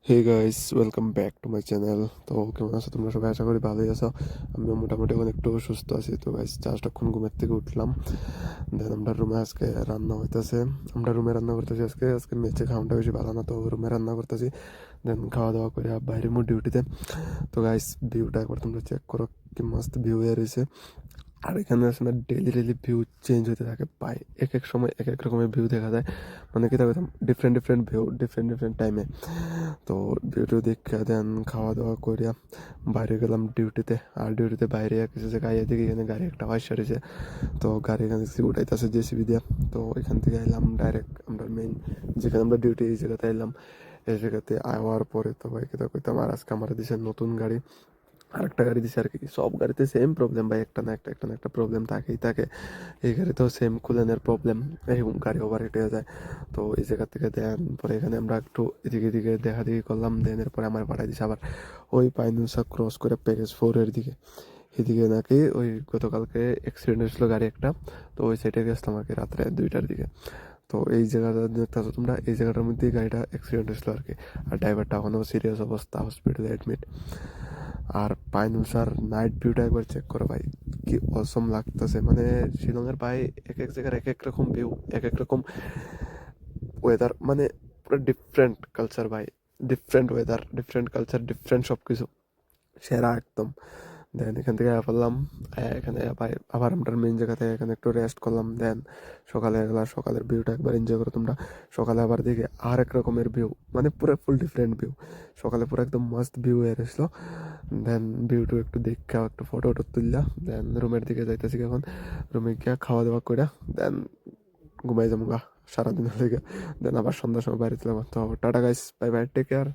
Hey guys, welcome back to my channel. তো কেমন আছো তোমরা সবাই? আশা করি ভালোই আছো। আমিও মোটামুটি এখন একটু সুস্থ আছি। তো গাইস, জাস্ট এখন ঘুমের থেকে উঠলাম। দেন আমরা রুমে আজকে রান্না হইতেছে। আমরা রুমে রান্না করতেছি আজকে মেচে খাওয়াটা বেশি ভালো না, তো রুমে রান্না করতেছি। দেন খাওয়া দাওয়া করে বাইরে মো ডিউটিতে। তো গাইস, ভিউটা একবার তোমরা চেক করো, কি মস্ত ভিউ এর রয়েছে। আর এখানে আসলে ডেইলি ডেইলি ভিউ চেঞ্জ হতে থাকে, পাই এক এক সময় এক এক রকমের ভিউ দেখা যায়। মানে কি থাকে, different different view different different টাইমে। তো ভিডিও দেখে দেন খাওয়া দাওয়া করিয়া বাইরে গেলাম ডিউটিতে। আর ডিউটিতে বাইরে কিছু জায়গায় এদিকে এখানে গাড়ি একটা হয় সারিছে। তো গাড়ি এখান থেকে উঠাইতেছে জেসিবি দিয়া। তো এখান থেকে এলাম ডাইরেক্ট আমরা মেইন যেখানে আমরা ডিউটি, এই জায়গাতে এলাম। এই জায়গাতে আওয়ার পরে তো ভাই কথা কইতাম, আর আজকে আমার দিছে নতুন গাড়ি, আরেকটা গাড়ি দিছে আর কি। সব গাড়িতে সেম প্রবলেম ভাই, একটা না একটা প্রবলেম থাকেই থাকে। এই গাড়িতেও সেম কুলেনের প্রবলেম, এরকম গাড়ি ওভার হিট হয়ে যায়। তো এই জায়গা থেকে দেন পরে এখানে আমরা একটু এদিকে এদিকে দেখা দেখি করলাম। দেন এরপরে আমার পাঠাই দিছে আবার ওই পাইনুসা ক্রস করে প্যাকেজ 4-এর দিকে। এদিকে নাকি ওই গতকালকে অ্যাক্সিডেন্ট হয়েছিল গাড়ি একটা। তো ওই সাইডে গেছিলাম আর কি রাত্রে 2টার দিকে। তো এই জায়গাটা দেখতে আছো তোমরা, এই জায়গাটার মধ্যে গাড়িটা অ্যাক্সিডেন্ট হয়েছিল আর কি। আর ড্রাইভারটা এখনও সিরিয়াস অবস্থা, হসপিটালে অ্যাডমিট। আর পাইনুসার নাইট ভিউটা একবার চেক করো ভাই, কি অসম লাগতেছে। মানে শিলংয়ের ভাই এক এক জায়গার এক এক রকম ভিউ, এক এক রকম ওয়েদার। মানে পুরো ডিফারেন্ট কালচার ভাই, different weather, different culture, different সব কিছু সেরা একদম। দেন এখান থেকে পারলাম এখানে আবার আমরা মেন জায়গাতে এখানে একটু রেস্ট করলাম। দেন সকালে এগুলা সকালের ভিউটা একবার এনজয় করো তোমরা। সকালে আবার দেখি আর এক রকমের ভিউ, মানে পুরো ফুল ডিফারেন্ট ভিউ। সকালে পুরো একদম মস্ত ভিউ এর আসলো। দেন ভিউটু একটু দেখা একটু ফটো টটো তুললা। দেন রুমের দিকে যাইতেছি এখন। রুমে গিয়া খাওয়া দাওয়া করে দেন ঘুমাই যাবো গা সারাদিনের লেগে। দেন আবার সন্ধ্যার সময় বাইরে ছিলাম। তো tata guys, bye bye, take care.